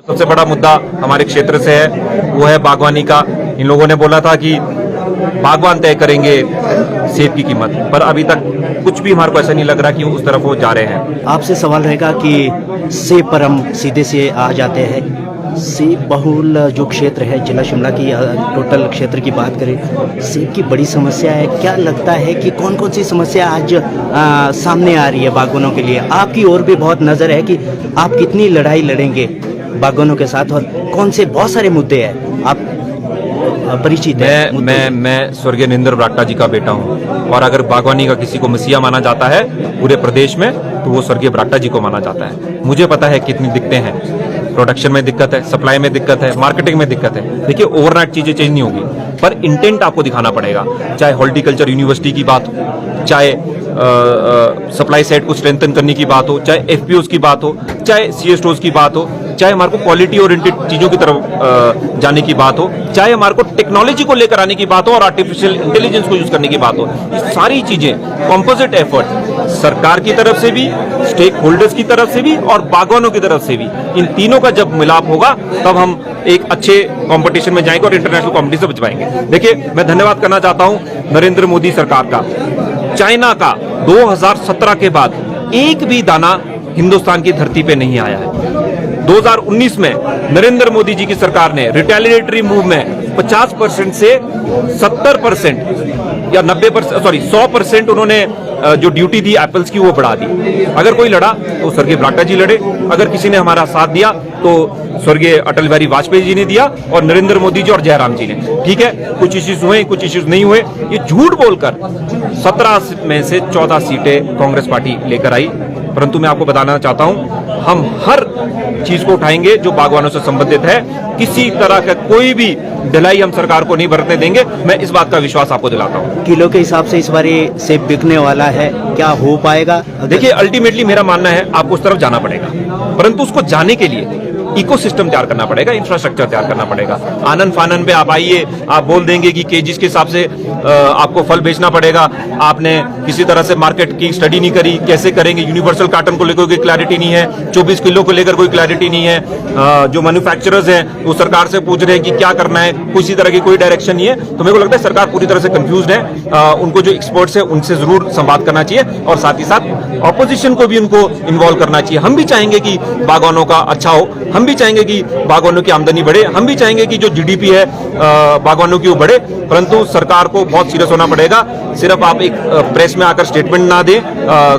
सबसे बड़ा मुद्दा हमारे क्षेत्र से है वो है बागवानी का। इन लोगों ने बोला था कि बागवान तय करेंगे सेब की कीमत, पर अभी तक कुछ भी हमारे को ऐसा नहीं लग रहा कि उस तरफ वो जा रहे हैं। आपसे सवाल रहेगा कि सेब पर हम सीधे से आ जाते हैं। सेब बहुल जो क्षेत्र है जिला शिमला की, टोटल क्षेत्र की बात करें, सेब की बड़ी समस्या है। क्या लगता है कि कौन कौन सी समस्या आज सामने आ रही है बागवानों के लिए? आपकी ओर भी बहुत नज़र है कि आप कितनी लड़ाई लड़ेंगे बागवानों के साथ और कौन से बहुत सारे मुद्दे हैं आप परिचित हैं। मैं स्वर्गीय नरेंद्र बरागटा जी का बेटा हूं, और अगर बागवानी का किसी को मसीहा माना जाता है पूरे प्रदेश में तो वो स्वर्गीय बरागटा जी को माना जाता है। मुझे पता है कितनी दिक्कतें हैं, प्रोडक्शन में दिक्कत है, सप्लाई में दिक्कत है, मार्केटिंग में दिक्कत है। देखिए, ओवरनाइट चीजें चेंज नहीं होगी, पर इंटेंट आपको दिखाना पड़ेगा। चाहे हॉर्टिकल्चर यूनिवर्सिटी की बात हो, चाहे सप्लाई साइड को स्ट्रेंथन करने की बात हो, चाहे एफपीओस की बात हो, चाहे सीएसओस की बात हो, चाहे हमारे को क्वालिटी ओरिएंटेड चीजों की तरफ जाने की बात हो, चाहे हमारे को टेक्नोलॉजी को लेकर आने की बात हो और आर्टिफिशियल इंटेलिजेंस को यूज करने की बात हो। ये सारी चीजें कंपोजिट एफर्ट सरकार की तरफ से भी, स्टेक होल्डर्स की तरफ से भी और बागवानों की तरफ से भी, इन तीनों का जब मिलाप होगा तब हम एक अच्छे कंपटीशन में जाएंगे और इंटरनेशनल कॉम्पिटिशन बच पाएंगे। देखिए, मैं धन्यवाद करना चाहता हूं नरेंद्र मोदी सरकार का। चाइना का 2017 के बाद एक भी दाना हिंदुस्तान की धरती पे नहीं आया है। 2019 में नरेंद्र मोदी जी की सरकार ने रिटेलिएटरी मूव में 50% से 70% या 90%, सॉरी 100% उन्होंने जो ड्यूटी थी एप्पल्स की वो बढ़ा दी। अगर कोई लड़ा तो स्वर्गीय बरागटा जी लड़े, अगर किसी ने हमारा साथ दिया तो स्वर्गीय अटल बिहारी वाजपेयी जी ने दिया और नरेंद्र मोदी जी और जयराम जी ने। ठीक है, कुछ इश्यूज हुए, कुछ इश्यूज नहीं हुए। ये झूठ बोलकर 17 में से 14 सीटें कांग्रेस पार्टी लेकर आई, परंतु मैं आपको बताना चाहता हूं हम हर चीज को उठाएंगे जो बागवानों से संबंधित है। किसी तरह का कोई भी ढिलाई हम सरकार को नहीं बरतने देंगे। मैं इस बात का विश्वास आपको दिलाता हूं। किलो के हिसाब से इस बार ये सेब बिकने वाला है, क्या हो पाएगा? देखिए, अल्टीमेटली मेरा मानना है आपको उस तरफ जाना पड़ेगा, परंतु उसको जाने के लिए इकोसिस्टम तैयार करना पड़ेगा, इंफ्रास्ट्रक्चर तैयार करना पड़ेगा। आनंद फानन पे आप आइए, आप बोल देंगे कि केजीज के हिसाब से आपको फल बेचना पड़ेगा। आपने किसी तरह से मार्केट की स्टडी नहीं करी, कैसे करेंगे? यूनिवर्सल कार्टन को लेकर कोई क्लैरिटी नहीं है, 24 किलो को लेकर कोई क्लैरिटी नहीं है। जो मैन्युफैक्चरर्स हैं वो सरकार से पूछ रहे हैं कि क्या करना है, किसी तरह की कोई डायरेक्शन नहीं है। तो मेरे को लगता है सरकार पूरी तरह से कंफ्यूज्ड है। उनको जो एक्सपर्ट्स है उनसे जरूर संवाद करना चाहिए और साथ ही साथ ऑपोजिशन को भी उनको इन्वॉल्व करना चाहिए। हम भी चाहेंगे कि बागवानों का अच्छा हो, हम भी चाहेंगे कि बागवानों की आमदनी बढ़े, हम भी चाहेंगे कि जो जीडीपी है बागवानों की वो बढ़े, परंतु सरकार को बहुत सीरियस होना पड़ेगा। सिर्फ आप एक प्रेस में आकर स्टेटमेंट ना दें,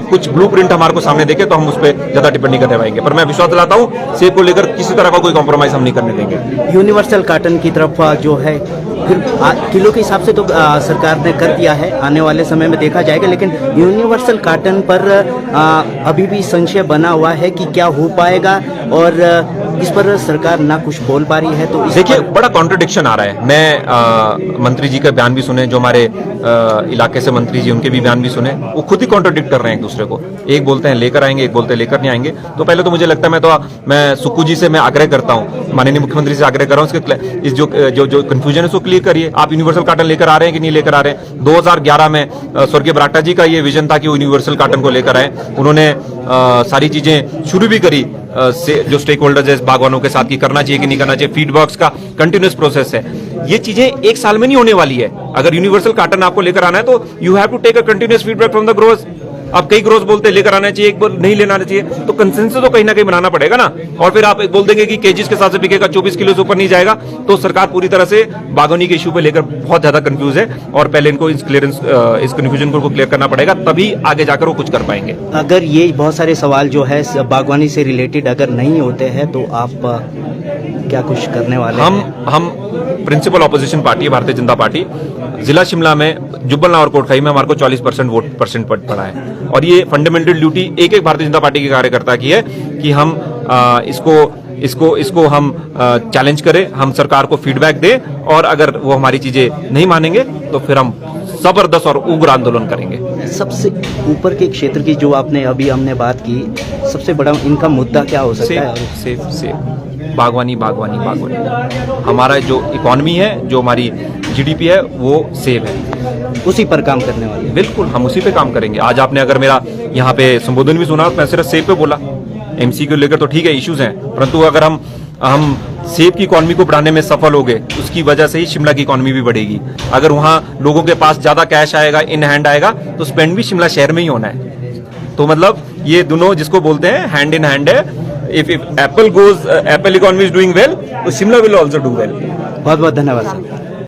कुछ ब्लूप्रिंट हमारे को सामने देखे तो हम उस पर ज्यादा टिप्पणी करने पाएंगे। पर मैं विश्वास दिलाता हूं सेब को लेकर किसी तरह का कोई कॉम्प्रोमाइज हम नहीं करने देंगे। यूनिवर्सल कार्टन की तरफ जो है, फिर किलो के हिसाब से तो सरकार ने कर दिया है, आने वाले समय में देखा जाएगा, लेकिन यूनिवर्सल कार्टन पर अभी भी संशय बना हुआ है कि क्या हो पाएगा और इस पर सरकार ना कुछ बोल पा रही है। तो देखिए, बड़ा कॉन्ट्रडिक्शन आ रहा है। मैं मंत्री जी का बयान भी सुने, जो हमारे इलाके से मंत्री जी उनके भी बयान भी सुने, वो खुद ही कॉन्ट्रडिक्ट कर रहे हैं एक दूसरे को। एक बोलते हैं लेकर आएंगे, एक बोलते हैं लेकर नहीं आएंगे। तो पहले तो मुझे लगता है मैं सुक्कू जी से मैं आग्रह करता हूं, माननीय मुख्यमंत्री से आग्रह कर रहा हूं, इस जो कंफ्यूजन है उसको क्लियर करिए। आप यूनिवर्सल कार्टन लेकर आ रहे हैं कि नहीं लेकर आ रहे हैं? 2011 में स्वर्गीय बरागटा जी का ये विजन था कि वो यूनिवर्सल कार्टन को लेकर आए। उन्होंने सारी चीजें शुरू भी करी से जो स्टेक होल्डर्स है बागवानों के साथ, की करना चाहिए कि नहीं करना चाहिए। फीडबैक्स का कंटिन्यूअस प्रोसेस है। ये चीजें एक साल में नहीं होने वाली है। अगर यूनिवर्सल कार्टन आपको लेकर आना है तो you have to take a continuous feedback from the growers. अब कई ग्रोवर्स बोलते हैं लेकर आना चाहिए, एक बार नहीं लेना चाहिए, तो कंसेंसस तो कहीं ना कहीं बनाना पड़ेगा ना। और फिर आप बोल देंगे कि केजीज के साथ से बिकेगा, 24 किलो से ऊपर नहीं जाएगा। तो सरकार पूरी तरह से बागवानी के इशू पे लेकर बहुत ज्यादा कंफ्यूज है और पहले इनको इस कंफ्यूजन को क्लियर करना पड़ेगा, तभी आगे जाकर वो कुछ कर पाएंगे। अगर ये बहुत सारे सवाल जो है बागवानी से रिलेटेड अगर नहीं होते हैं तो आप क्या कुछ करने वाले हैं? हम प्रिंसिपल ऑपोजिशन पार्टी है भारतीय जनता पार्टी। जिला शिमला में जुब्बल और कोटखाई में हमारे को 40% वोट परसेंट पड़ा है, और ये फंडामेंटल ड्यूटी एक भारतीय जनता पार्टी के कार्यकर्ता की है कि हम इसको हम चैलेंज करें, हम सरकार को फीडबैक दें, और अगर वो हमारी चीजें नहीं मानेंगे तो फिर हम जबरदस्त और उग्र आंदोलन करेंगे। सबसे ऊपर के क्षेत्र की जो आपने अभी हमने बात की, सबसे बड़ा इनका मुद्दा क्या हो सकता है? सेब बागवानी। हमारा जो इकोनॉमी है, जो हमारी जीडीपी है, वो सेब है। उसी पर काम करने वाले? बिल्कुल, हम उसी पे काम करेंगे। आज आपने अगर मेरा यहाँ पे संबोधन भी सुना, मैं सिर्फ सेब पे बोला। एमसी को लेकर तो ठीक है इश्यूज हैं, परंतु अगर हम हम सेब की इकॉनमी को बढ़ाने में सफल हो गए, उसकी वजह से ही शिमला की इकॉनमी भी बढ़ेगी। अगर वहां लोगों के पास ज्यादा कैश आएगा, इन हैंड आएगा, तो स्पेंड भी शिमला शहर में ही होना है। तो मतलब ये दोनों जिसको बोलते हैं हैंड इन हैंड है। If apple economy is doing well, तो Shimla will also do well. बहुत बहुत धन्यवाद सर।